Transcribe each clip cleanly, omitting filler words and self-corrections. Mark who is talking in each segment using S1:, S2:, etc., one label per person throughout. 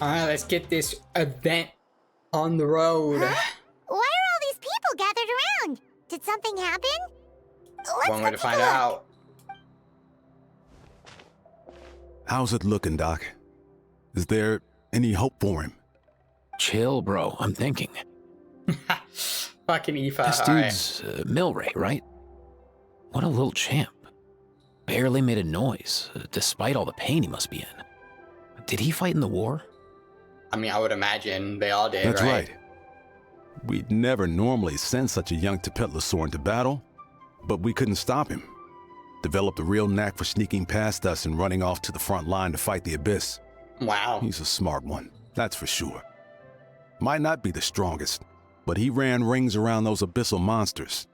S1: Alright, let's get this event on the road.
S2: Huh? Why are all these people gathered around? Did something happen?
S1: One way to find out.
S3: How's it looking, Doc? Is there any hope for him?
S4: Chill, bro. I'm thinking.
S1: Fucking Aoife.
S4: This dude's Milray, right? What a little champ. Barely made a noise, despite all the pain he must be in. Did he fight in the war?
S1: I mean, I would imagine they all did,
S3: That's
S1: right?
S3: We'd never normally send such a young Tepetlosaur into battle, but we couldn't stop him. Developed a real knack for sneaking past us and running off to the front line to fight the Abyss.
S1: Wow.
S3: He's a smart one, that's for sure. Might not be the strongest, but he ran rings around those abyssal monsters.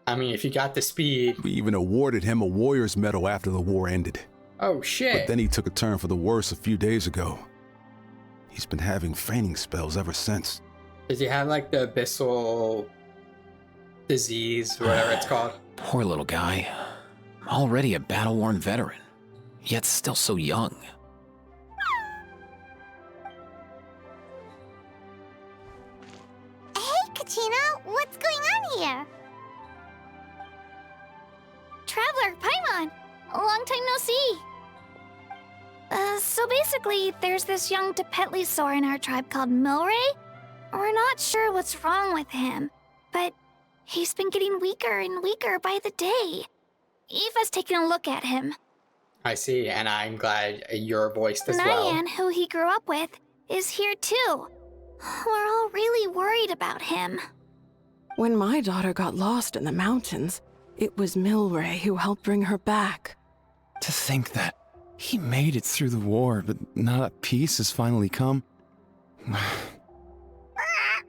S1: I mean, if you got the speed.
S3: We even awarded him a Warrior's Medal after the war ended.
S1: Oh, shit.
S3: But then he took a turn for the worse a few days ago. He's been having fainting spells ever since.
S1: Does he have, like, the abyssal disease, or whatever it's called?
S4: Poor little guy. Already a battle-worn veteran, yet still so young.
S2: Hey, Katina, what's going on here? Traveler, Paimon, long time no see. So basically, there's this young Tepetlosaur in our tribe called Milray. We're not sure what's wrong with him, but he's been getting weaker and weaker by the day. Eva's taking a look at him.
S1: I see, and I'm glad you're voiced as well.
S2: Nyan, who he grew up with, is here too. We're all really worried about him.
S5: When my daughter got lost in the mountains, it was Milray who helped bring her back.
S6: To think that he made it through the war, but now that peace has finally come.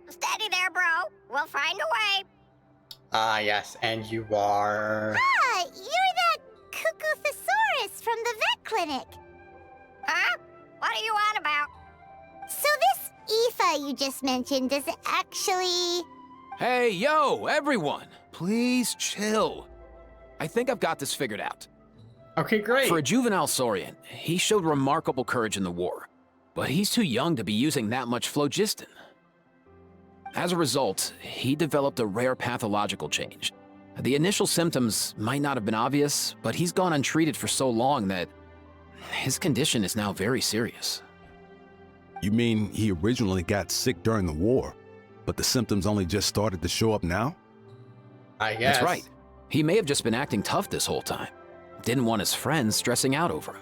S2: Steady there, bro. We'll find a way.
S1: Ah, yes, and you are...
S2: Ah, you're that Cuckoo-thesaurus from the vet clinic. Huh? What are you on about? So this Aoife you just mentioned, does it actually...
S4: Hey, yo, everyone! Please chill. I think I've got this figured out.
S1: Okay, great.
S4: For a juvenile Saurian, he showed remarkable courage in the war, but he's too young to be using that much phlogiston. As a result, he developed a rare pathological change. The initial symptoms might not have been obvious, but he's gone untreated for so long that his condition is now very serious.
S3: You mean he originally got sick during the war, but the symptoms only just started to show up now?
S1: I guess.
S4: That's right. He may have just been acting tough this whole time. Didn't want his friends stressing out over him.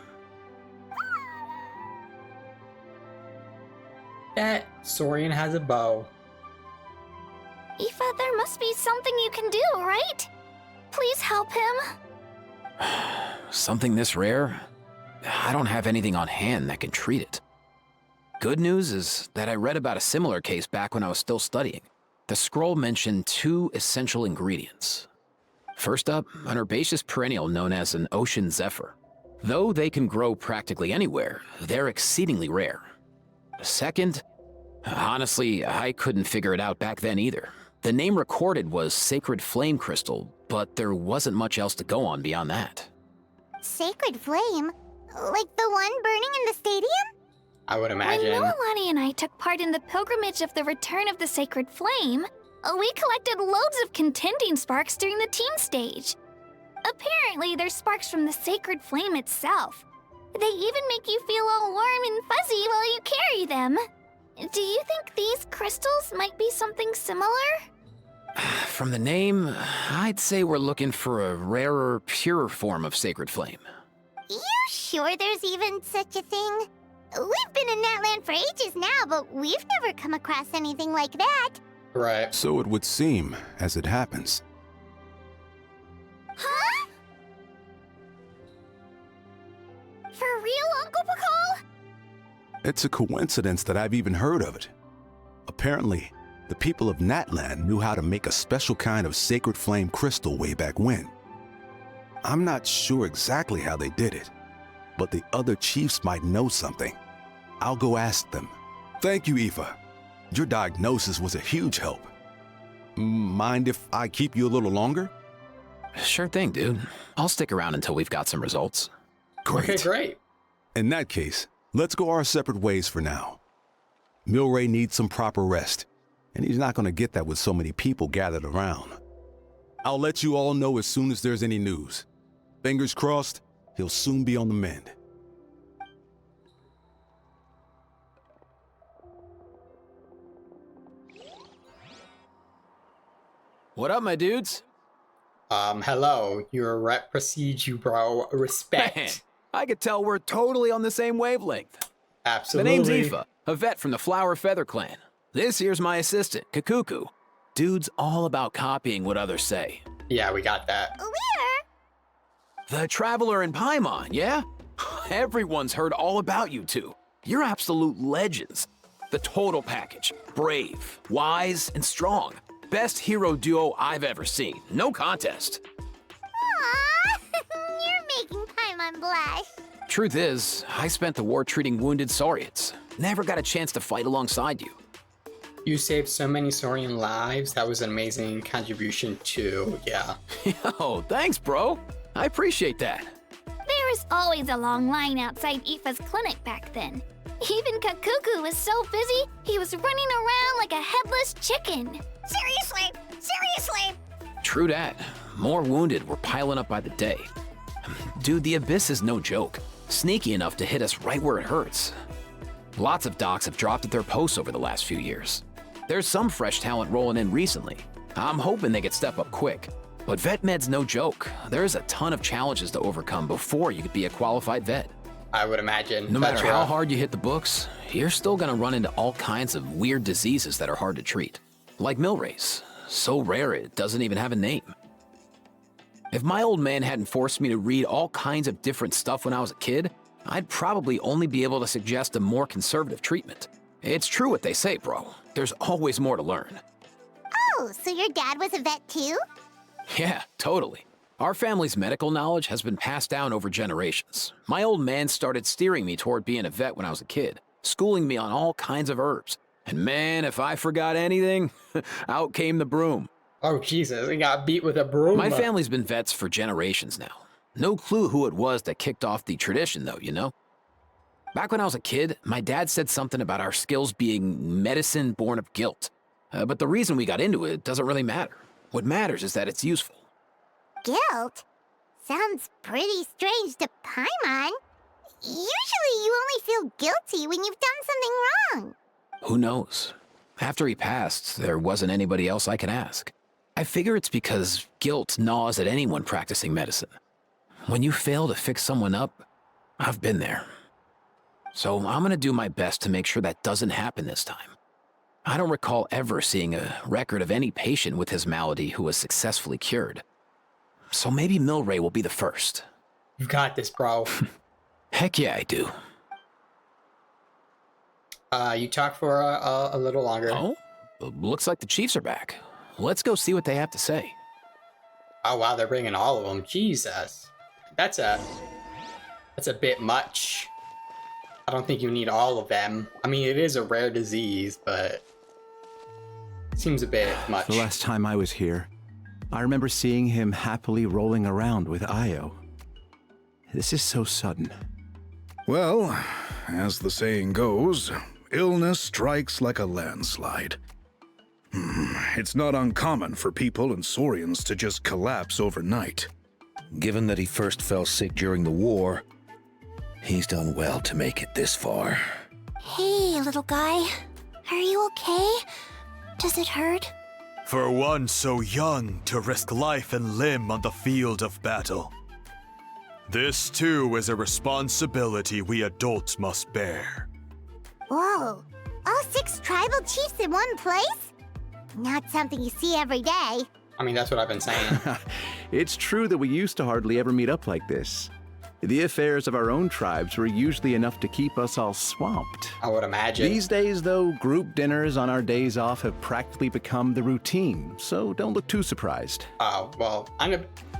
S1: That Saurian has a bow.
S2: Aoife, there must be something you can do, right? Please help him.
S4: Something this rare? I don't have anything on hand that can treat it. Good news is that I read about a similar case back when I was still studying. The scroll mentioned 2 essential ingredients. First up, an herbaceous perennial known as an ocean zephyr. Though they can grow practically anywhere, they're exceedingly rare. Second, honestly, I couldn't figure it out back then either. The name recorded was Sacred Flame Crystal, but there wasn't much else to go on beyond that.
S2: Sacred flame? Like the one burning in the stadium?
S1: I would imagine.
S2: When Mililani and I took part in the pilgrimage of the return of the Sacred Flame, we collected loads of contending sparks during the team stage. Apparently, they're sparks from the Sacred Flame itself. They even make you feel all warm and fuzzy while you carry them. Do you think these crystals might be something similar?
S4: From the name, I'd say we're looking for a rarer, purer form of Sacred Flame.
S2: You sure there's even such a thing? We've been in that land for ages now, but we've never come across anything like that.
S1: Right.
S3: So it would seem, as it happens.
S2: Huh? For real, Uncle Pakal?
S3: It's a coincidence that I've even heard of it. Apparently, the people of Natlan knew how to make a special kind of sacred flame crystal way back when. I'm not sure exactly how they did it, but the other chiefs might know something. I'll go ask them. Thank you, Aoife. Your diagnosis was a huge help. Mind if I keep you a little longer?
S4: Sure thing, dude. I'll stick around until we've got some results.
S3: Great.
S1: Okay, great.
S3: In that case, let's go our separate ways for now. Milray needs some proper rest, and he's not going to get that with so many people gathered around. I'll let you all know as soon as there's any news. Fingers crossed, he'll soon be on the mend.
S4: What up, my dudes?
S1: Hello. Your rep precedes you, bro. Respect.
S4: Man, I could tell we're totally on the same wavelength.
S1: Absolutely.
S4: The name's Aoife, a vet from the Flower Feather clan. This here's my assistant, Kakuku. Dude's all about copying what others say.
S1: Yeah, we got that.
S2: Where?
S4: The Traveler in Paimon, yeah? Everyone's heard all about you two. You're absolute legends. The total package. Brave, wise, and strong. Best hero duo I've ever seen. No contest.
S2: Aww, you're making Paimon blush.
S4: Truth is, I spent the war treating wounded Saurians. Never got a chance to fight alongside you.
S1: You saved so many Saurian lives. That was an amazing contribution too. Yeah.
S4: Yo, thanks, bro. I appreciate that.
S2: There was always a long line outside Aoife's clinic back then. Even Kakuku was so busy, he was running around like a headless chicken. Seriously!
S4: True that. More wounded were piling up by the day. Dude, the Abyss is no joke. Sneaky enough to hit us right where it hurts. Lots of docs have dropped at their posts over the last few years. There's some fresh talent rolling in recently. I'm hoping they could step up quick. But vet med's no joke. There's a ton of challenges to overcome before you could be a qualified vet.
S1: I would imagine.
S4: No
S1: That's
S4: matter how
S1: rough.
S4: hard you hit the books, you're still gonna run into all kinds of weird diseases that are hard to treat. Like Milray's. So rare it doesn't even have a name. If my old man hadn't forced me to read all kinds of different stuff when I was a kid, I'd probably only be able to suggest a more conservative treatment. It's true what they say, bro. There's always more to learn.
S2: Oh, so your dad was a vet too?
S4: Yeah, totally. Our family's medical knowledge has been passed down over generations. My old man started steering me toward being a vet when I was a kid, schooling me on all kinds of herbs. And man, if I forgot anything, out came the broom.
S1: Oh, Jesus. He got beat with a broom.
S4: My family's been vets for generations now. No clue who it was that kicked off the tradition, though, you know? Back when I was a kid, my dad said something about our skills being medicine born of guilt. But the reason we got into it doesn't really matter. What matters is that it's useful.
S2: Guilt? Sounds pretty strange to Paimon. Usually you only feel guilty when you've done something wrong.
S4: Who knows? After he passed, there wasn't anybody else I could ask. I figure it's because guilt gnaws at anyone practicing medicine. When you fail to fix someone up, I've been there. So I'm gonna do my best to make sure that doesn't happen this time. I don't recall ever seeing a record of any patient with his malady who was successfully cured. So maybe Milray will be the first.
S1: You got this, bro.
S4: Heck yeah, I do.
S1: You talk for a little longer.
S4: Oh? Looks like the Chiefs are back. Let's go see what they have to say.
S1: Oh, wow. They're bringing all of them. Jesus. That's a bit much. I don't think you need all of them. I mean, it is a rare disease, but seems a bit much.
S6: The last time I was here, I remember seeing him happily rolling around with Io. This is so sudden.
S7: Well, as the saying goes, illness strikes like a landslide. It's not uncommon for people and Saurians to just collapse overnight.
S8: Given that he first fell sick during the war, he's done well to make it this far.
S2: Hey, little guy. Are you okay? Does it hurt?
S9: For one so young to risk life and limb on the field of battle. This too is a responsibility we adults must bear.
S2: Whoa. All 6 tribal chiefs in one place? Not something you see every day.
S1: I mean, that's what I've been saying.
S6: It's true that we used to hardly ever meet up like this. The affairs of our own tribes were usually enough to keep us all swamped.
S1: I would imagine.
S6: These days, though, group dinners on our days off have practically become the routine, so don't look too surprised.
S1: Oh, well, I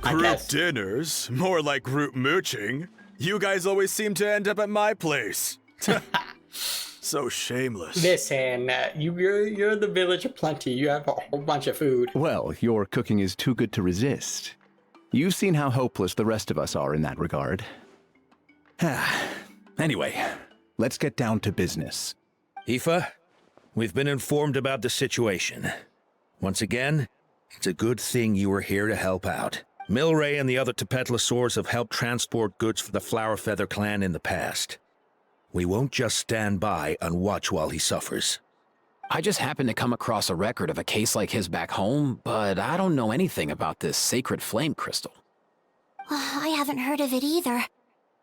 S9: Group
S1: guess.
S9: dinners? More like group mooching. You guys always seem to end up at my place. So shameless.
S1: Listen, you're the village of plenty. You have a whole bunch of food.
S6: Well, your cooking is too good to resist. You've seen how hopeless the rest of us are in that regard. Anyway, let's get down to business.
S8: Aoife, We've been informed about the situation. Once again, it's a good thing you were here to help out. Milray and the other Tepetlosaurs have helped transport goods for the Flower Feather clan in the past. We won't just stand by and watch while he suffers.
S4: I just happened to come across a record of a case like his back home, but I don't know anything about this sacred flame crystal.
S10: I haven't heard of it either.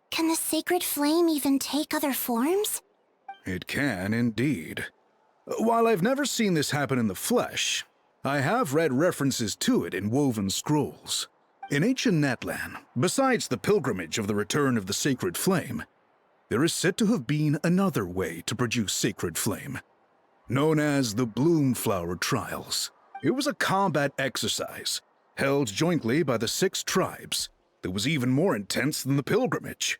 S10: Can the sacred flame even take other forms?
S7: It can, indeed. While I've never seen this happen in the flesh, I have read references to it in woven scrolls. In ancient Natlan, besides the pilgrimage of the return of the sacred flame, there is said to have been another way to produce sacred flame, known as the Bloomflower Trials. It was a combat exercise, held jointly by the 6 tribes, that was even more intense than the pilgrimage.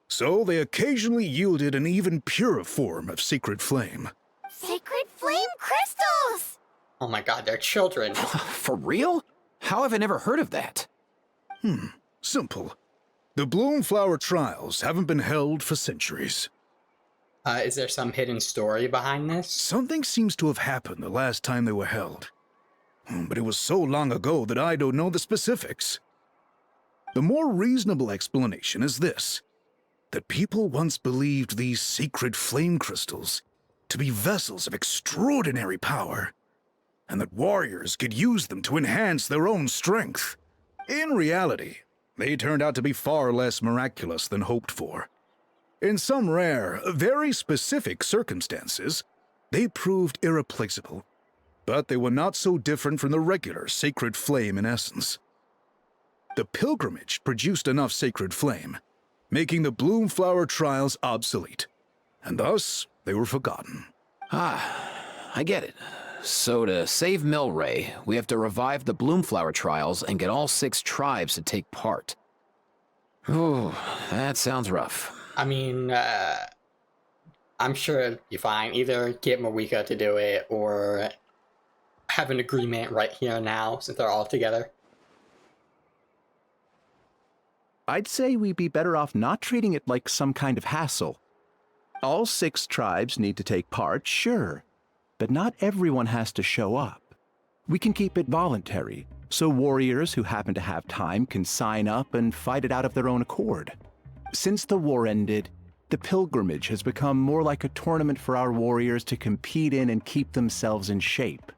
S7: So they occasionally yielded an even purer form of sacred flame.
S10: Sacred flame crystals!
S1: Oh my god, they're children.
S4: For real? How have I never heard of that?
S7: Simple. The Bloomflower Trials haven't been held for centuries.
S1: Is there some hidden story behind this?
S7: Something seems to have happened the last time they were held. But it was so long ago that I don't know the specifics. The more reasonable explanation is this: that people once believed these sacred flame crystals to be vessels of extraordinary power, and that warriors could use them to enhance their own strength. In reality, they turned out to be far less miraculous than hoped for. In some rare, very specific circumstances, they proved irreplaceable, but they were not so different from the regular sacred flame in essence. The pilgrimage produced enough sacred flame, making the Bloomflower Trials obsolete, and thus they were forgotten.
S4: I get it. So to save Milray, we have to revive the Bloomflower Trials and get all 6 tribes to take part. Ooh, that sounds rough.
S1: I mean, I'm sure it'll be fine. Either get Marika to do it, or have an agreement right here and now, since they're all together.
S6: I'd say we'd be better off not treating it like some kind of hassle. All 6 tribes need to take part, sure, but not everyone has to show up. We can keep it voluntary, so warriors who happen to have time can sign up and fight it out of their own accord. Since the war ended, the pilgrimage has become more like a tournament for our warriors to compete in and keep themselves in shape.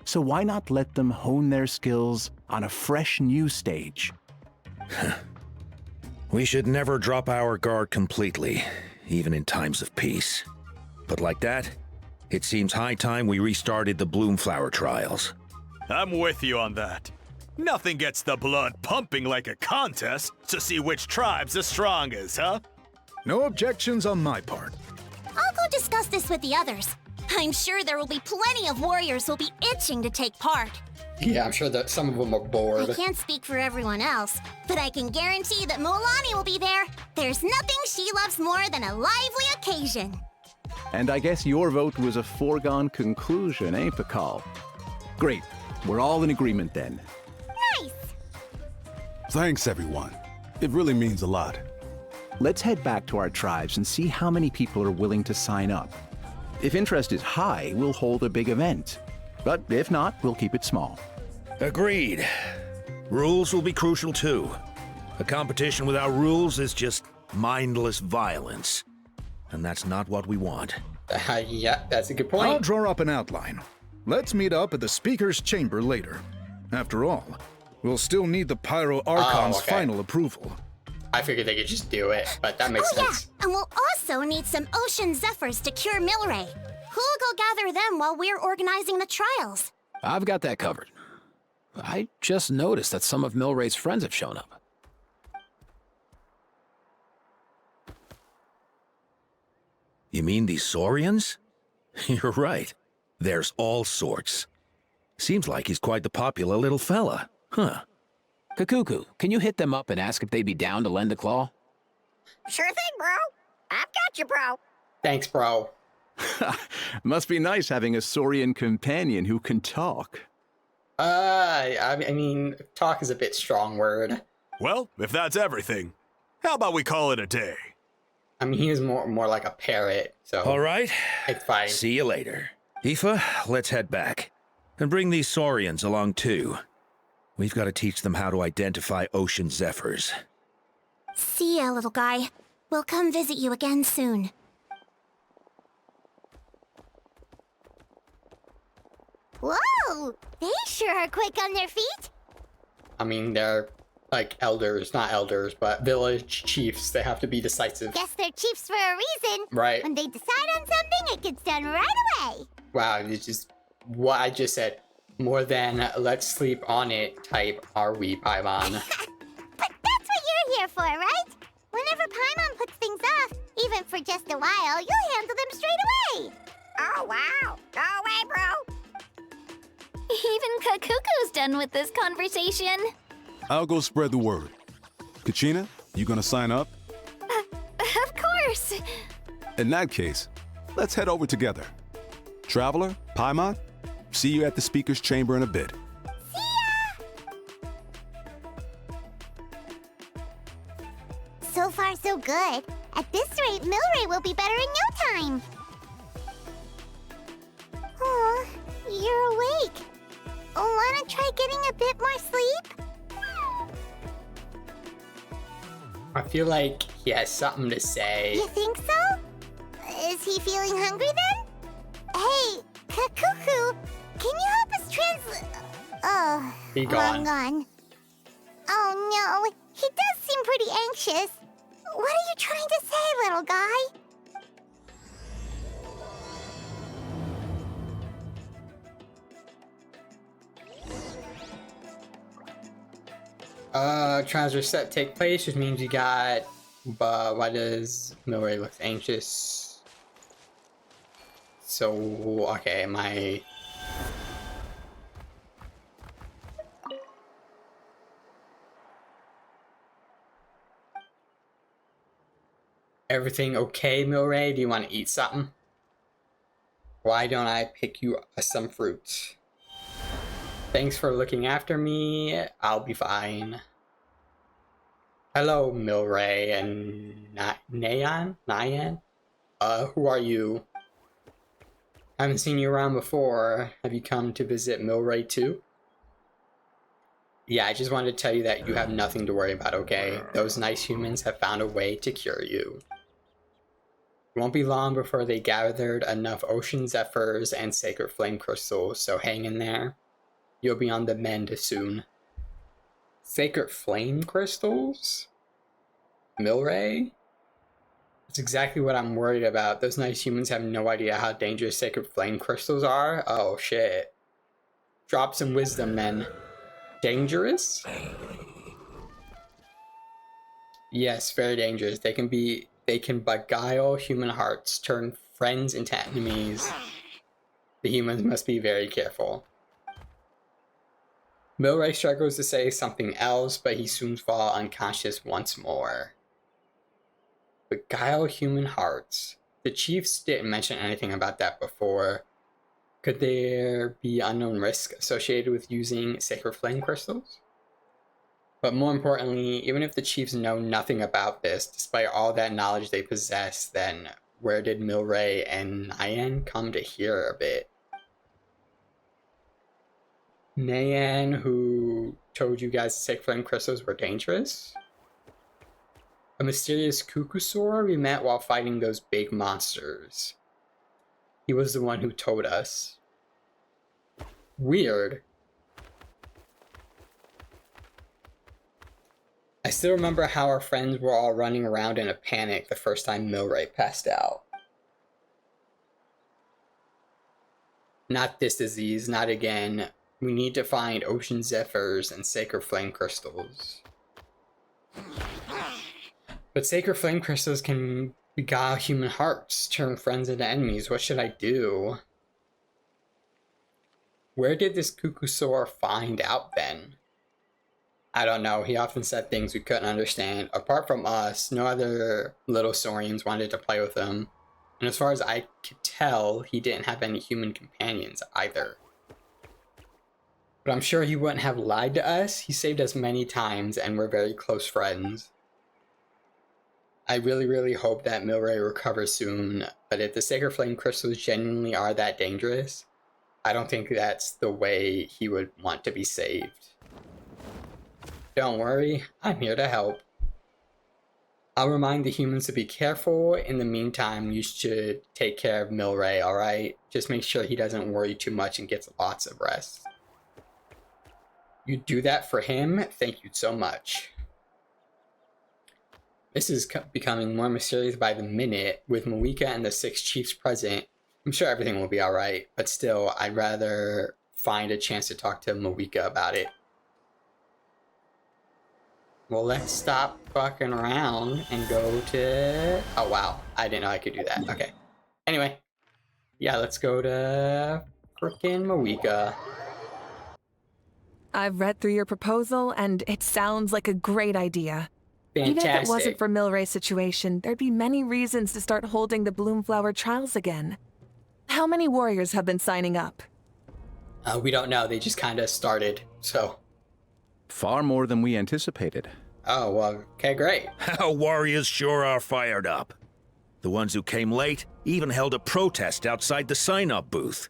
S6: So why not let them hone their skills on a fresh new stage?
S8: We should never drop our guard completely, even in times of peace. But like that, it seems high time we restarted the Bloomflower Trials.
S9: I'm with you on that. Nothing gets the blood pumping like a contest to see which tribe's the strongest, huh?
S7: No objections on my part.
S10: I'll go discuss this with the others. I'm sure there will be plenty of warriors who'll be itching to take part.
S1: Yeah, I'm sure that some of them are bored.
S10: I can't speak for everyone else, but I can guarantee that Mualani will be there. There's nothing she loves more than a lively occasion.
S6: And I guess your vote was a foregone conclusion, eh, Pakal? Great. We're all in agreement then.
S10: Nice!
S3: Thanks, everyone. It really means a lot.
S6: Let's head back to our tribes and see how many people are willing to sign up. If interest is high, we'll hold a big event. But if not, we'll keep it small.
S8: Agreed. Rules will be crucial too. A competition without rules is just mindless violence. And that's not what we want.
S1: Yeah, that's a good point.
S7: I'll draw up an outline. Let's meet up at the Speaker's Chamber later. After all, we'll still need the Pyro Archon's final approval.
S1: I figured they could just do it, but that makes sense.
S10: Yeah, and we'll also need some Ocean Zephyrs to cure Milray. Who'll go gather them while we're organizing the trials?
S4: I've got that covered. I just noticed that some of Milray's friends have shown up.
S8: You mean these Saurians? You're right. There's all sorts. Seems like he's quite the popular little fella. Huh.
S4: Kakuku, can you hit them up and ask if they'd be down to lend a claw?
S10: Sure thing, bro. I've got you, bro.
S1: Thanks, bro.
S6: Must be nice having a Saurian companion who can talk.
S1: I mean, talk is a bit strong word.
S9: Well, if that's everything, how about we call it a day?
S1: I mean, he is more like a parrot, so
S8: All right.
S1: it's fine.
S8: See you later. Aoife, let's head back. And bring these Saurians along too. We've got to teach them how to identify ocean zephyrs.
S10: See ya, little guy. We'll come visit you again soon. Whoa! They sure are quick on their feet.
S1: I mean, they're like elders, not elders, but village chiefs. They have to be decisive.
S10: Guess they're chiefs for a reason.
S1: Right.
S10: When they decide on something, it gets done right away.
S1: Wow, it's just what I just said. More than let's sleep on it type are we, Paimon?
S10: But that's what you're here for, right? Whenever Paimon puts things off, even for just a while, you'll handle them straight away. Oh, wow. Go away, bro.
S2: Even Kakuku's done with this conversation.
S3: I'll go spread the word. Kachina, you gonna sign up?
S2: Of course.
S3: In that case, let's head over together. Traveler, Paimon, see you at the speaker's chamber in a bit.
S10: So far, so good. At this rate, Milray will be better in no time. Aw, you're awake. Wanna try getting a bit more sleep?
S1: I feel like he has something to say.
S10: You think so? Is he feeling hungry then? Hey, Kakuku, can you help us translate? Oh,
S1: He gone.
S10: gone. Oh no, he does seem pretty anxious. What are you trying to say, little guy?
S1: Transfer set take place, which means you got, but why does Milray look anxious? So, okay, everything okay, Milray? Do you want to eat something? Why don't I pick you some fruit? Thanks for looking after me. I'll be fine. Hello, Milray and Nyan? Who are you? I haven't seen you around before. Have you come to visit Milray too? Yeah, I just wanted to tell you that you have nothing to worry about, okay? Those nice humans have found a way to cure you. It won't be long before they gathered enough ocean zephyrs and sacred flame crystals, so hang in there. You'll be on the mend soon. Sacred flame crystals? Milray? That's exactly what I'm worried about. Those nice humans have no idea how dangerous sacred flame crystals are. Oh shit. Drop some wisdom, men. Dangerous? Yes, very dangerous. They can beguile human hearts, turn friends into enemies. The humans must be very careful. Milray struggles to say something else, but he soon falls unconscious once more. Beguile human hearts. The chiefs didn't mention anything about that before. Could there be unknown risk associated with using sacred flame crystals? But more importantly, even if the chiefs know nothing about this, despite all that knowledge they possess, then where did Milray and Nyan come to hear of it? Nyan, who told you guys sacred flame crystals were dangerous? A mysterious Kukusaur we met while fighting those big monsters. He was the one who told us. Weird. I still remember how our friends were all running around in a panic the first time Milray passed out. Not this disease, not again. We need to find ocean zephyrs and sacred flame crystals. But sacred flame crystals can beguile human hearts, turn friends into enemies. What should I do? Where did this Kukusaur find out then? I don't know. He often said things we couldn't understand. Apart from us, no other little Saurians wanted to play with him. And as far as I could tell, he didn't have any human companions either. But I'm sure he wouldn't have lied to us. He saved us many times and we're very close friends. I really, really hope that Milray recovers soon, but if the Sacred Flame Crystals genuinely are that dangerous, I don't think that's the way he would want to be saved. Don't worry, I'm here to help. I'll remind the humans to be careful. In the meantime, you should take care of Milray, alright? Just make sure he doesn't worry too much and gets lots of rest. You do that for him? Thank you so much. This is becoming more mysterious by the minute. With Moika and the 6 chiefs present, I'm sure everything will be alright, but still, I'd rather find a chance to talk to Moika about it. Well, let's stop fucking around and go to... Oh, wow. I didn't know I could do that. Okay. Anyway. Yeah, let's go to frickin' Moika.
S5: I've read through your proposal, and it sounds like a great idea.
S1: Fantastic.
S5: Even if it wasn't for Milray's situation, there'd be many reasons to start holding the Bloomflower trials again. How many warriors have been signing up?
S1: We don't know. They just kind of started, so...
S6: Far more than we anticipated.
S1: Oh, well, okay, great.
S8: Our warriors sure are fired up. The ones who came late even held a protest outside the sign-up booth.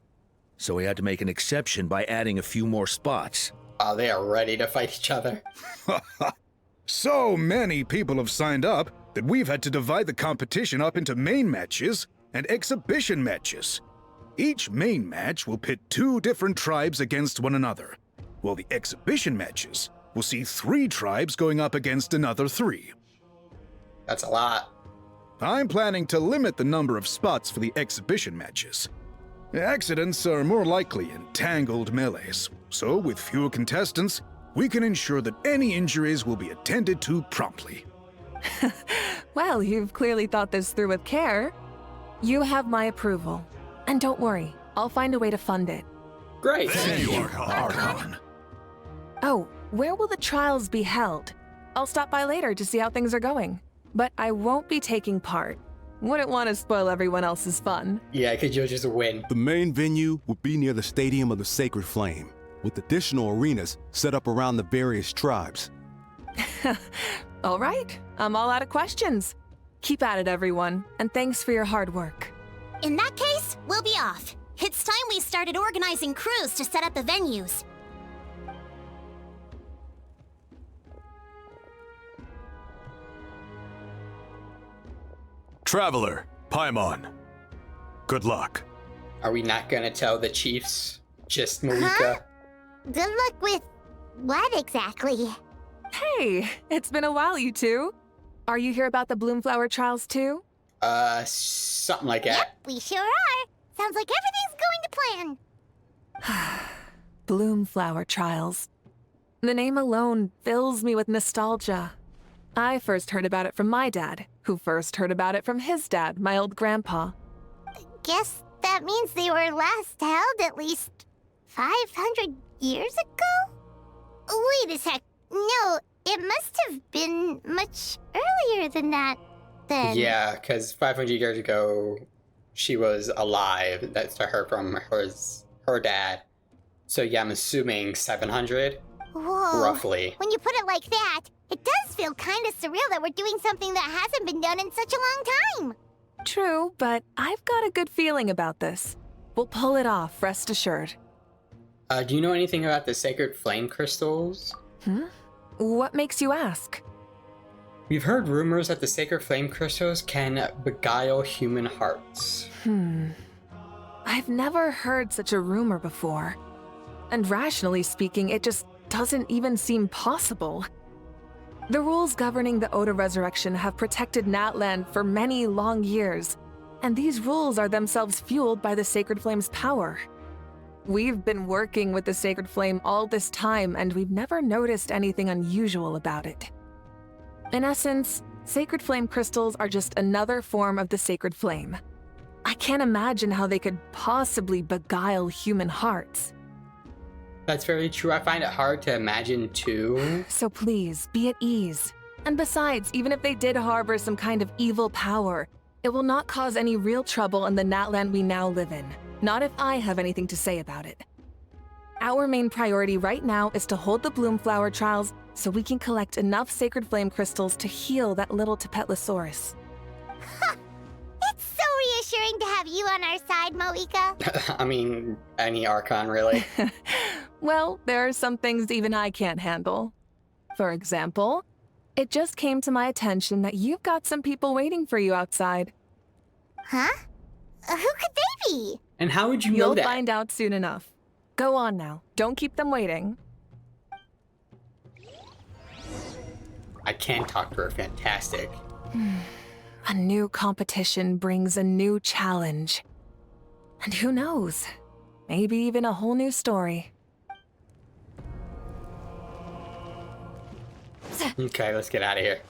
S8: So we had to make an exception by adding a few more spots.
S1: Oh, they are ready to fight each other.
S7: So many people have signed up that we've had to divide the competition up into main matches and exhibition matches. Each main match will pit 2 different tribes against one another, while the exhibition matches will see 3 tribes going up against another 3.
S1: That's a lot.
S7: I'm planning to limit the number of spots for the exhibition matches. Accidents are more likely in tangled melees, so with fewer contestants, we can ensure that any injuries will be attended to promptly.
S5: Well, you've clearly thought this through with care. You have my approval. And don't worry, I'll find a way to fund it.
S1: Great.
S9: Thank you,
S7: Archon.
S5: Oh, where will the trials be held? I'll stop by later to see how things are going. But I won't be taking part. Wouldn't want to spoil everyone else's fun.
S1: Yeah, because you'll just win.
S3: The main venue would be near the Stadium of the Sacred Flame, with additional arenas set up around the various tribes.
S5: All right, I'm all out of questions. Keep at it, everyone, and thanks for your hard work.
S10: In that case, we'll be off. It's time we started organizing crews to set up the venues.
S9: Traveler, Paimon. Good luck.
S1: Are we not gonna tell the chiefs? Just Moika?
S10: Good luck with what exactly?
S5: Hey, it's been a while, you two. Are you here about the Bloomflower trials too?
S1: Something like that.
S10: Yep, we sure are. Sounds like everything's going to plan.
S5: Bloomflower trials. The name alone fills me with nostalgia. I first heard about it from my dad, who first heard about it from his dad, my old grandpa.
S10: Guess that means they were last held at least 500 years ago? Wait a sec. No, it must have been much earlier than that, then.
S1: Yeah, because 500 years ago, she was alive. That's to her from her dad. So yeah, I'm assuming 700,
S10: Whoa.
S1: roughly.
S10: When you put it like that, it does feel kind of surreal that we're doing something that hasn't been done in such a long time.
S5: True, but I've got a good feeling about this. We'll pull it off, rest assured.
S1: Do you know anything about the Sacred Flame Crystals?
S5: What makes you ask?
S1: We've heard rumors that the Sacred Flame Crystals can beguile human hearts.
S5: I've never heard such a rumor before. And rationally speaking, it just doesn't even seem possible. The rules governing the Oda Resurrection have protected Natlan for many long years, and these rules are themselves fueled by the Sacred Flame's power. We've been working with the Sacred Flame all this time, and we've never noticed anything unusual about it. In essence, Sacred Flame crystals are just another form of the Sacred Flame. I can't imagine how they could possibly beguile human hearts.
S1: That's very true. I find it hard to imagine too.
S5: So please, be at ease. And besides, even if they did harbor some kind of evil power, it will not cause any real trouble in the Natlan we now live in. Not if I have anything to say about it. Our main priority right now is to hold the Bloomflower trials so we can collect enough Sacred Flame crystals to heal that little Tepetlosaurus.
S10: It's so reassuring to have you on our side, Moika.
S1: I mean, any Archon, really.
S5: Well, there are some things even I can't handle. For example, it just came to my attention that you've got some people waiting for you outside.
S10: Huh? Who could they be?
S1: And how would you know
S5: You'll
S1: that?
S5: find out soon enough. Go on now. Don't keep them waiting.
S1: I can talk to her. Fantastic.
S5: A new competition brings a new challenge. And who knows? Maybe even a whole new story.
S1: Okay, let's get out of here.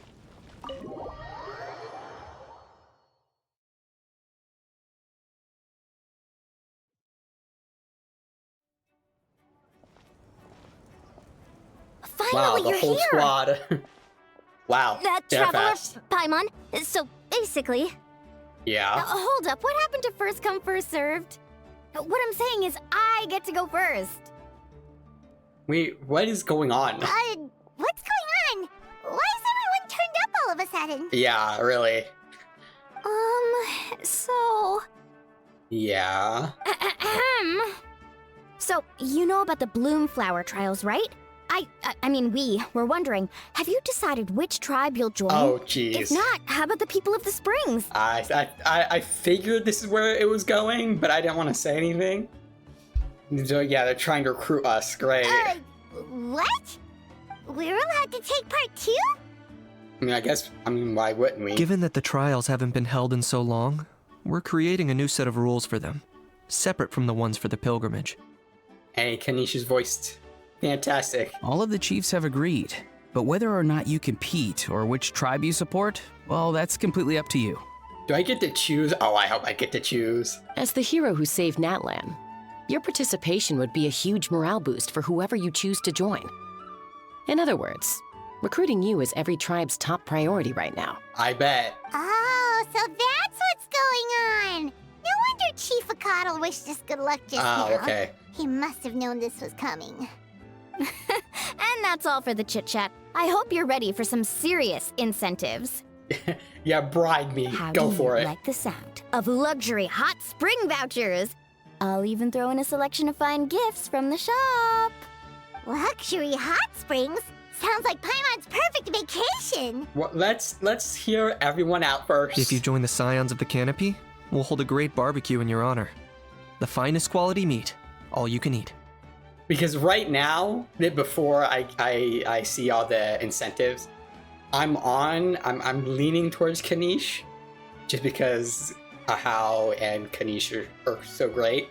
S1: Wow,
S2: Finally,
S1: the
S2: you're
S1: whole
S2: here!
S1: squad. Wow. they're
S2: Traveler
S1: fast.
S2: Paimon. So, basically...
S1: Yeah.
S2: hold up, what happened to first come, first served? What I'm saying is, I get to go first.
S1: Wait, what is going on?
S10: What's going on? Why is everyone turned up all of a sudden?
S1: Yeah, really.
S2: So...
S1: Yeah.
S2: So, you know about the Bloomflower trials, right? I mean, we were wondering, have you decided which tribe you'll join?
S1: Oh,
S2: If
S1: jeez.
S2: not, how about the people of the Springs?
S1: I figured this is where it was going, but I didn't want to say anything. So yeah, they're trying to recruit us. Great.
S10: What? We're allowed to take part too?
S1: I mean, why wouldn't we?
S11: Given that the trials haven't been held in so long, we're creating a new set of rules for them, separate from the ones for the pilgrimage.
S1: Hey, Kanisha's voiced fantastic.
S4: All of the chiefs have agreed, but whether or not you compete or which tribe you support, well, that's completely up to you.
S1: Do I get to choose? Oh, I hope I get to choose.
S12: As the hero who saved Natlan, your participation would be a huge morale boost for whoever you choose to join. In other words, recruiting you is every tribe's top priority right now.
S1: I bet.
S10: Oh, so that's what's going on. No wonder Chief Akatl wished us good luck just now.
S1: Oh, okay.
S10: He must have known this was coming.
S2: And that's all for the chit-chat. I hope you're ready for some serious incentives.
S1: Yeah, bribe me.
S2: How
S1: Go
S2: do
S1: for
S2: you
S1: it.
S2: like the sound of luxury hot spring vouchers? I'll even throw in a selection of fine gifts from the shop.
S10: Luxury hot springs? Sounds like Paimon's perfect vacation.
S1: Well, let's hear everyone out first.
S11: If you join the Scions of the Canopy, we'll hold a great barbecue in your honor. The finest quality meat, all you can eat.
S1: Because right now, before I see all the incentives, I'm leaning towards Kanish, just because Ahau and Kanish are so great.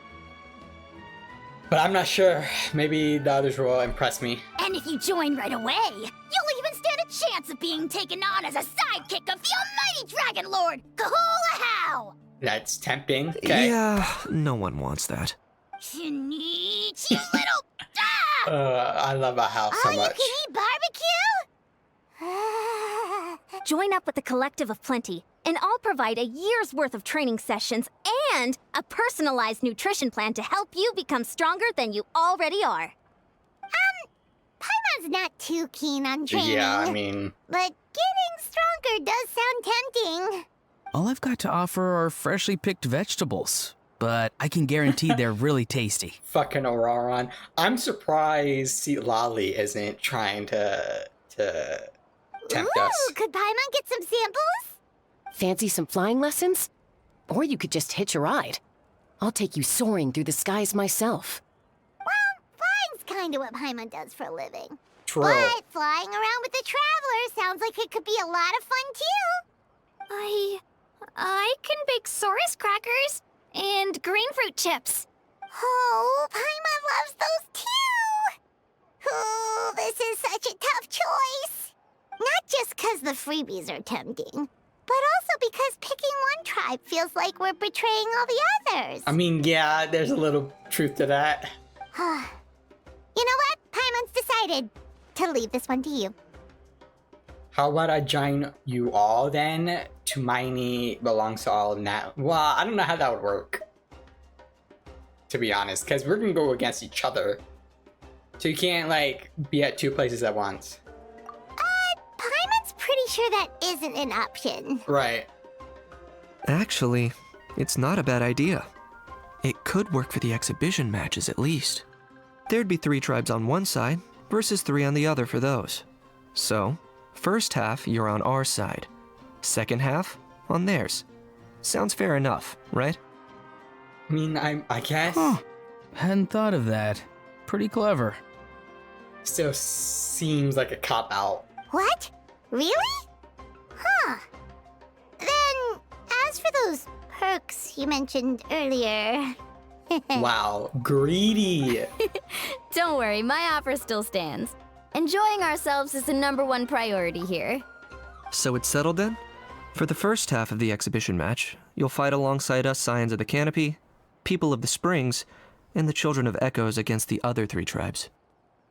S1: But I'm not sure. Maybe the others will impress me.
S2: And if you join right away, you'll even stand a chance of being taken on as a sidekick of the almighty Dragon Lord, Kahul-Ahau!
S1: That's tempting. Okay.
S11: Yeah, no one wants that.
S2: Shaniche, you little...
S1: I love Ahau so
S10: All you
S1: much.
S10: can eat barbecue?
S2: Join up with the Collective of Plenty, and I'll provide a year's worth of training sessions and a personalized nutrition plan to help you become stronger than you already are.
S10: Paimon's not too keen on training.
S1: Yeah, I mean,
S10: But getting stronger does sound tempting.
S4: All I've got to offer are freshly picked vegetables, but I can guarantee they're really tasty.
S1: fucking Auroron. I'm surprised Lolly isn't trying to tempt
S10: Ooh,
S1: us.
S10: could Paimon get some samples?
S12: Fancy some flying lessons? Or you could just hitch a ride. I'll take you soaring through the skies myself.
S10: Well, flying's kind of what Paimon does for a living.
S1: True.
S10: But flying around with the Traveler sounds like it could be a lot of fun too.
S2: I can bake Saurus crackers and green fruit chips.
S10: Oh, Paimon loves those too. Oh, this is such a tough choice. Not just because the freebies are tempting, but also because picking one tribe feels like we're betraying all the others.
S1: I mean, yeah, there's a little truth to that.
S10: You know what? Paimon's decided to leave this one to you.
S1: How about I join you all then? Tumaini belongs to all of Nat. Well, I don't know how that would work, to be honest, because we're gonna go against each other. So you can't, like, be at 2 places at once.
S10: Paimon's pretty sure that isn't an option.
S1: Right.
S11: Actually, it's not a bad idea. It could work for the exhibition matches at least. There'd be 3 tribes on one side versus 3 on the other for those. So, first half you're on our side, second half on theirs. Sounds fair enough, right?
S1: I mean, I guess.
S13: Huh. Hadn't thought of that. Pretty clever.
S1: Still seems like a cop-out.
S10: What? Really? Huh. Then, as for those perks you mentioned earlier...
S1: Wow, greedy.
S14: Don't worry, my offer still stands. Enjoying ourselves is the #1 priority here.
S11: So it's settled then? For the first half of the exhibition match, you'll fight alongside us Scions of the Canopy, People of the Springs, and the Children of Echoes against the other 3 tribes.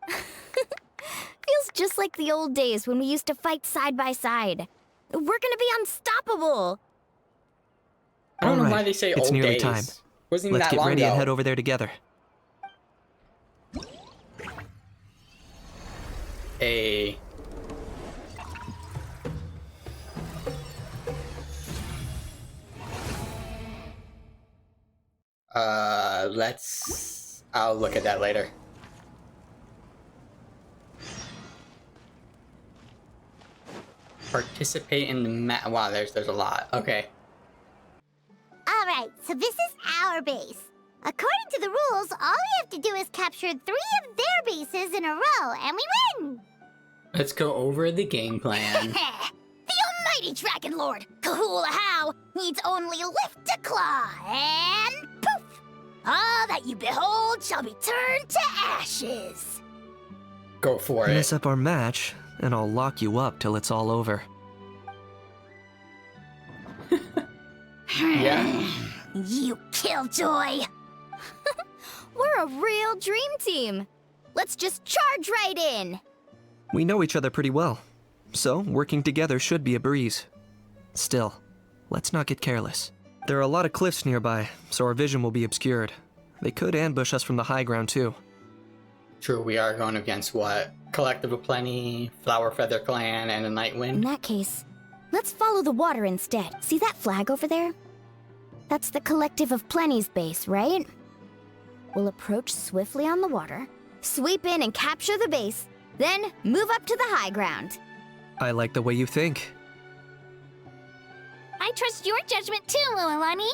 S14: Feels just like the old days when we used to fight side by side. We're gonna be unstoppable.
S1: I don't know
S11: Alright,
S1: why they say
S11: it's
S1: old
S11: nearly
S1: days.
S11: time.
S1: Wasn't even
S11: Let's
S1: that
S11: get
S1: long
S11: ready
S1: ago.
S11: and head over there together.
S1: Hey. I'll look at that later. Participate in the wow, there's a lot. Okay.
S10: Alright, so this is our base. According to the rules, all we have to do is capture 3 of their bases in a row, and we win!
S1: Let's go over the game plan.
S10: The almighty Dragon Lord, Kahula How, needs only lift a claw, and poof! All that you behold shall be turned to ashes.
S1: Go for it.
S11: Mess up our match, and I'll lock you up till it's all over.
S1: Yeah.
S10: You killjoy!
S14: We're a real dream team. Let's just charge right in.
S11: We know each other pretty well, so working together should be a breeze. Still, let's not get careless. There are a lot of cliffs nearby, so our vision will be obscured. They could ambush us from the high ground too.
S1: True, we are going against what? Collective of Plenty, Flower Feather Clan, and a Night
S14: In
S1: Wind?
S14: that case, let's follow the water instead. See that flag over there? That's the Collective of Plenty's base, right? We'll approach swiftly on the water, sweep in and capture the base, then move up to the high ground.
S11: I like the way you think.
S2: I trust your judgment too, Lualani.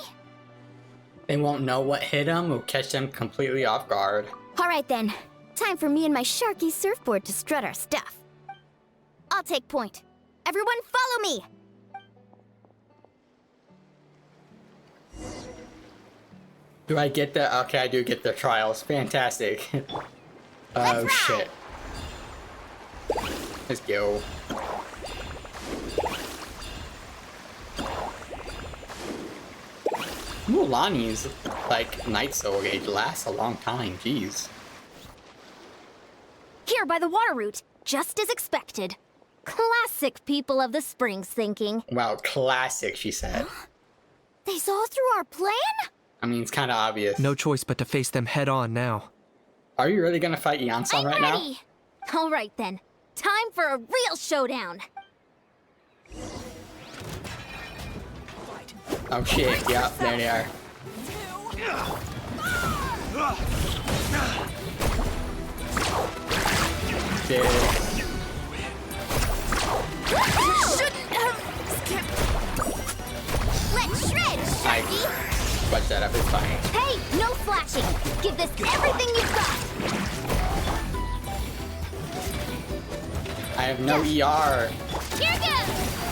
S1: They won't know what hit them or catch them completely off guard.
S14: All right then, time for me and my Sharky surfboard to strut our stuff. I'll take point. Everyone follow me!
S1: Do I get the... Okay, I do get the trials. Fantastic. Oh, shit. Let's go. Mulan,'s like Night Soul Gauge lasts a long time, jeez.
S14: Here by the water route, just as expected. Classic People of the Springs thinking.
S1: Wow, classic, she said.
S14: They saw through our plan?
S1: I mean, it's kind of obvious.
S11: No choice but to face them head on now.
S1: Are you really gonna fight Yansan right
S14: Ready. All right then, time for a real showdown.
S1: now? Oh shit, yeah, there they are. Dude.
S14: Shouldn't have skipped. Let's shred, Sharky.
S1: Watch that up, it's fine.
S14: Hey, no flashing. Give this everything you've got.
S1: I have no ER.
S2: Here goes!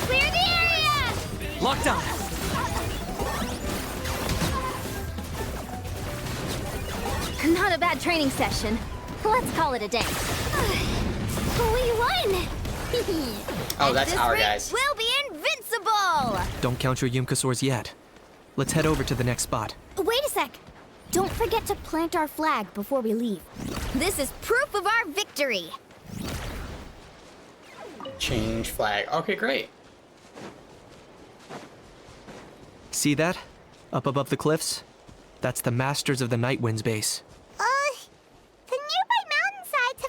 S2: Clear the area!
S11: Lockdown!
S14: Not a bad training session. Let's call it a day.
S2: We won!
S1: Oh, that's
S14: This
S1: our
S14: ring
S1: guys.
S14: will be invincible!
S11: Don't count your Yumkasaurs yet. Let's head over to the next spot.
S14: Wait a sec. Don't forget to plant our flag before we leave. This is proof of our victory.
S1: Change flag. Okay, great.
S11: See that? Up above the cliffs? That's the Masters of the Night Wind's base.
S10: The nearby mountainsides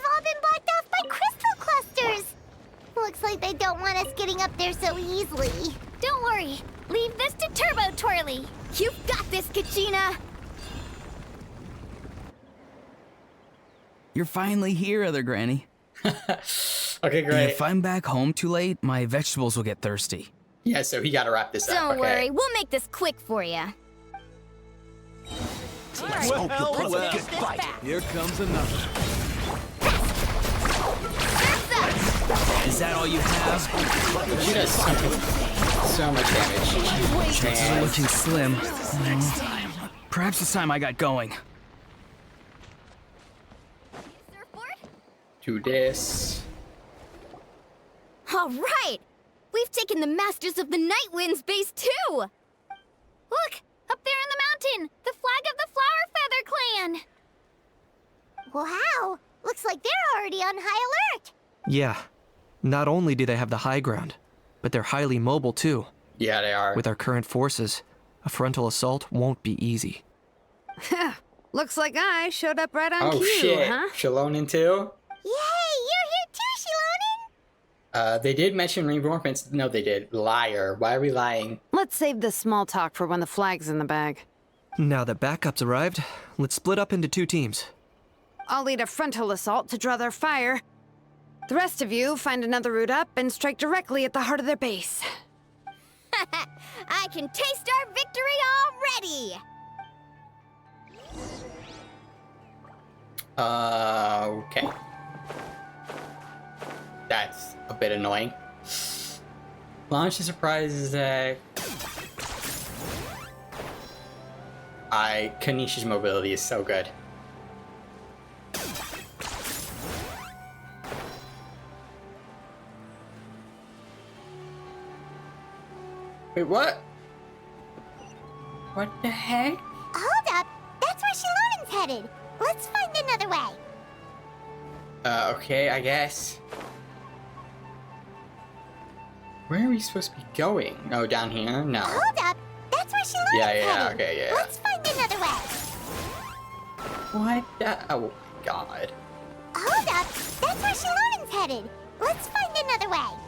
S10: so easily.
S2: Don't worry. Leave this to Turbo Twirly.
S14: You've got this, Kachina!
S13: You're finally here, Other Granny.
S1: Okay, great.
S13: If I'm back home too late, my vegetables will get thirsty.
S1: Yeah, so he gotta wrap this up.
S14: Don't
S1: Okay.
S14: worry, we'll make this quick for you.
S9: Here comes another.
S13: Is that all you have?
S1: She does so much damage.
S13: Chances are looking slim. Perhaps it's time I got going.
S1: Do this.
S14: All right! We've taken the Masters of the Night Wind's base too!
S2: Look! Up there in the mountain! The flag of the Flower Feather Clan!
S10: Wow, looks like they're already on high alert.
S11: Yeah. Not only do they have the high ground, but they're highly mobile too.
S1: Yeah, they are.
S11: With our current forces, a frontal assault won't be easy.
S15: Looks like I showed up right on
S1: Oh
S15: cue,
S1: shit.
S15: huh?
S1: Shalonin too?
S10: Yay, you're here too, Shilonin!
S1: They did mention reinforcements. No, they did. Liar. Why are we lying?
S15: Let's save the small talk for when the flag's in the bag.
S11: Now that backup's arrived, let's split up into 2 teams.
S15: I'll lead a frontal assault to draw their fire. The rest of you find another route up and strike directly at the heart of their base.
S14: I can taste our victory already!
S1: Okay. That's a bit annoying. Launch the surprise that Kanisha's mobility is so good. Wait, what? What the heck?
S10: Hold up, that's where Shilonin's headed. Let's find another way.
S1: Okay, I guess. Where are we supposed to be going? Oh, down here? No.
S10: Hold up, that's where Shilonin's
S1: Yeah,
S10: headed.
S1: okay, yeah.
S10: Let's find another way.
S1: What the? Oh my god.
S10: Hold up, that's where Shilonin's headed. Let's find another way.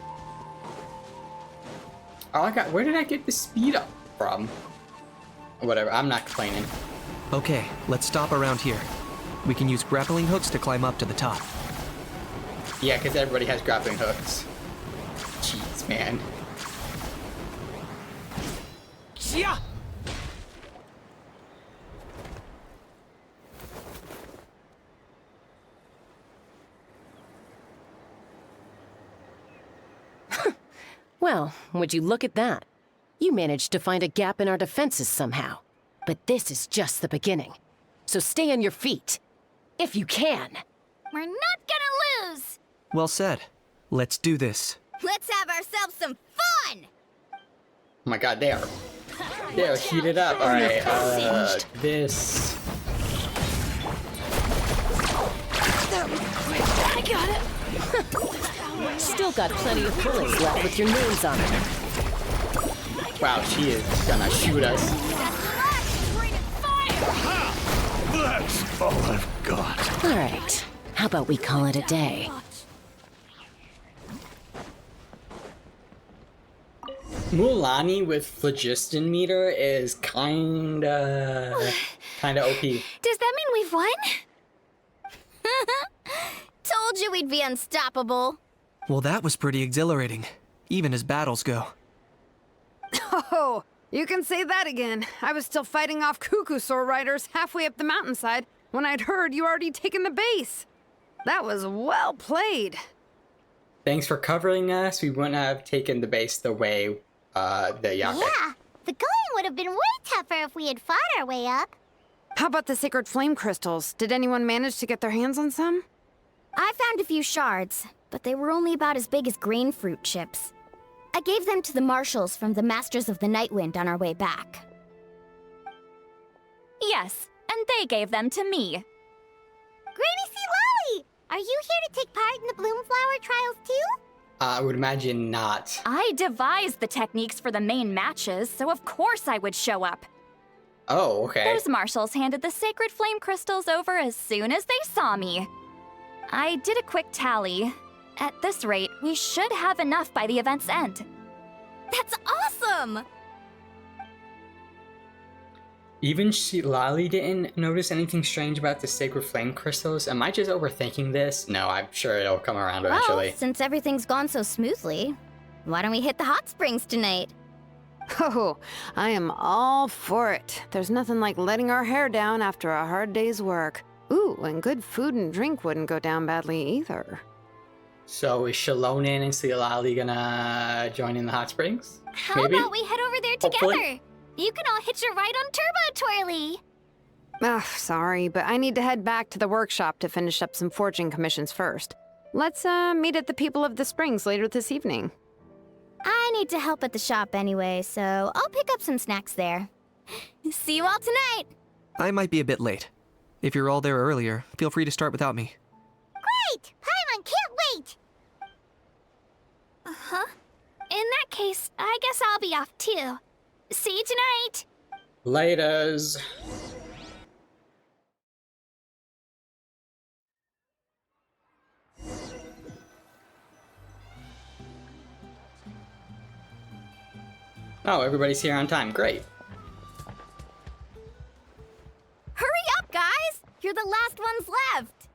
S1: Oh, where did I get the speed up from? Whatever, I'm not complaining.
S11: Okay, let's stop around here. We can use grappling hooks to climb up to the top.
S1: Yeah, because everybody has grappling hooks. Jeez, man.
S13: Yeah.
S12: Well, would you look at that? You managed to find a gap in our defenses somehow. But this is just the beginning. So stay on your feet. If you can.
S2: We're not gonna lose!
S11: Well said. Let's do this.
S14: Let's have ourselves some fun!
S1: Oh my god, they are heated up. Alright, this.
S2: I got it!
S12: Still got plenty of bullets left with your names on it.
S1: Wow, she is gonna shoot us.
S9: That's all I've got.
S12: All right. How about we call it a day?
S1: Mulani with phlogiston meter is kinda OP.
S2: Does that mean we've won?
S14: Told you we'd be unstoppable.
S11: Well, that was pretty exhilarating, even as battles go.
S15: Oh, you can say that again. I was still fighting off Cuckoosaur riders halfway up the mountainside when I'd heard you already taken the base. That was well played.
S1: Thanks for covering us. We wouldn't have taken the base the way the Yaku.
S10: Yeah, the going would have been way tougher if we had fought our way up.
S15: How about the sacred flame crystals? Did anyone manage to get their hands on some?
S14: I found a few shards, but they were only about as big as grain fruit chips. I gave them to the marshals from the Masters of the Nightwind on our way back.
S2: Yes, and they gave them to me.
S10: Granny C. Lolly, are you here to take part in the Bloomflower trials too?
S1: I would imagine not.
S2: I devised the techniques for the main matches, so of course I would show up.
S1: Oh, okay.
S2: Those marshals handed the sacred flame crystals over as soon as they saw me. I did a quick tally. At this rate, we should have enough by the event's end.
S14: That's awesome!
S1: Even Lali didn't notice anything strange about the sacred flame crystals. Am I just overthinking this? No, I'm sure it'll come around eventually.
S14: Well, since everything's gone so smoothly, why don't we hit the hot springs tonight?
S15: Oh, I am all for it. There's nothing like letting our hair down after a hard day's work. Ooh, and good food and drink wouldn't go down badly either.
S1: So is Shalonin and Lali gonna join in the hot springs?
S2: How
S1: Maybe?
S2: about we head over there together?
S1: Hopefully.
S2: You can all hitch a ride on Turbo Twirly.
S15: Ugh, sorry, but I need to head back to the workshop to finish up some forging commissions first. Let's meet at the People of the Springs later this evening.
S14: I need to help at the shop anyway, so I'll pick up some snacks there. See you all tonight!
S11: I might be a bit late. If you're all there earlier, feel free to start without me.
S10: Great! Paimon can't wait!
S2: Uh-huh. In that case, I guess I'll be off too. See you tonight!
S1: Laters. Oh, everybody's here on time. Great.
S14: Hurry up, guys! You're the last ones left!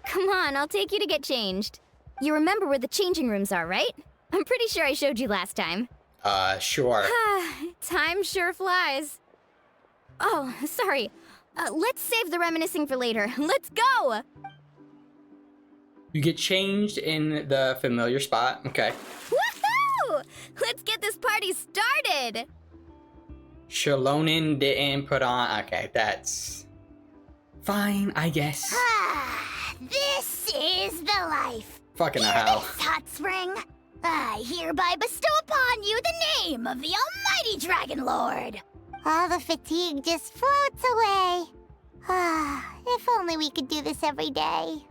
S14: Come on, I'll take you to get changed. You remember where the changing rooms are, right? I'm pretty sure I showed you last time.
S1: Sure.
S14: Time sure flies. Oh, sorry. Let's save the reminiscing for later. Let's go!
S1: You get changed in the familiar spot. Okay.
S14: Woohoo! Let's get this party started!
S1: Shalonin didn't put on... Okay, that's... fine, I guess.
S10: This is the life.
S1: Fucking
S10: Hear
S1: hell.
S10: this, Hot Spring? I hereby bestow upon you the name of the Almighty Dragon Lord. All the fatigue just floats away. If only we could do this every day.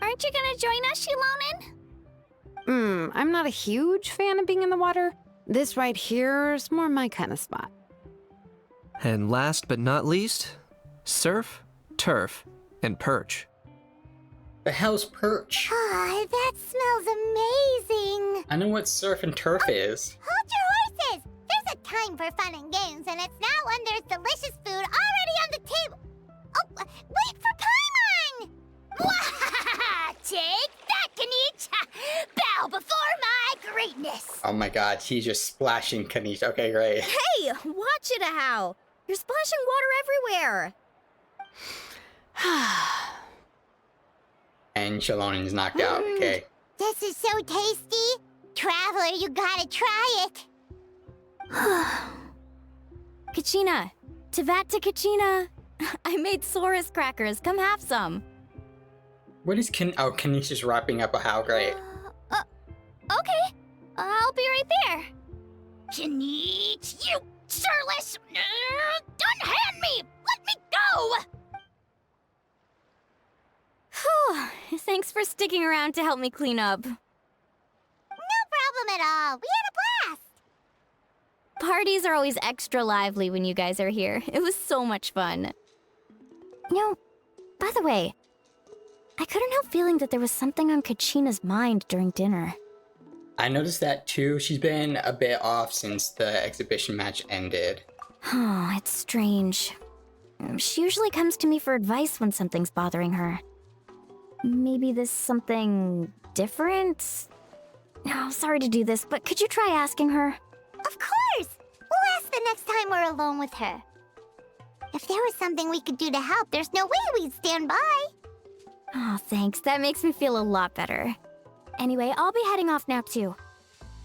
S2: Aren't you gonna join us, Shalonin?
S15: I'm not a huge fan of being in the water. This right here is more my kind of spot.
S11: And last but not least, surf, turf, and perch.
S1: The hell's perch?
S10: That smells amazing.
S1: I know what surf and turf is.
S10: Hold your horses. There's a time for fun and games, and it's now when there's delicious food already on the table. Oh, wait for Paimon! Take that, Kanich! Bow before my greatness!
S1: Oh my god, he's just splashing Kanish. Okay, great.
S14: Hey, watch it, How! You're splashing water everywhere!
S1: And Shalonin's knocked out. Okay.
S10: This is so tasty. Traveler, you gotta try it.
S14: Kachina! Tevat to Kachina! I made Saurus crackers. Come have some.
S1: What is Oh, Kanish is wrapping up a how great.
S2: Okay. I'll be right there.
S10: Kanich, you surless! Unhand me! Let me go!
S14: Whew. Thanks for sticking around to help me clean up.
S10: No problem at all. We had a blast.
S14: Parties are always extra lively when you guys are here. It was so much fun. You know, by the way, I couldn't help feeling that there was something on Kachina's mind during dinner.
S1: I noticed that too. She's been a bit off since the exhibition match ended.
S14: Oh, it's strange. She usually comes to me for advice when something's bothering her. Maybe this something different? Oh, sorry to do this, but could you try asking her?
S10: Of course! We'll ask the next time we're alone with her. If there was something we could do to help, there's no way we'd stand by.
S14: Oh, thanks. That makes me feel a lot better. Anyway, I'll be heading off now, too.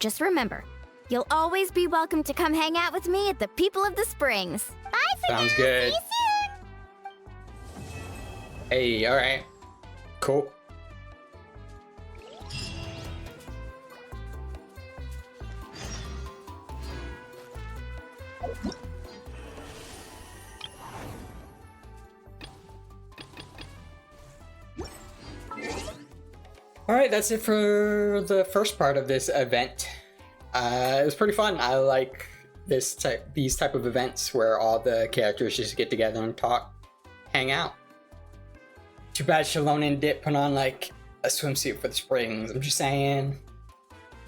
S14: Just remember, you'll always be welcome to come hang out with me at the People of the Springs.
S10: Bye for
S1: Sounds
S10: now.
S1: good.
S10: See you soon.
S1: Hey, alright. Cool. Alright, that's it for the first part of this event. It was pretty fun. I like these type of events where all the characters just get together and talk, hang out. Too bad Shalonin did put on like a swimsuit for the springs. I'm just saying.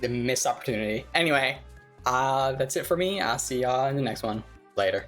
S1: the missed opportunity. Anyway, that's it for me. I'll see y'all in the next one. Later.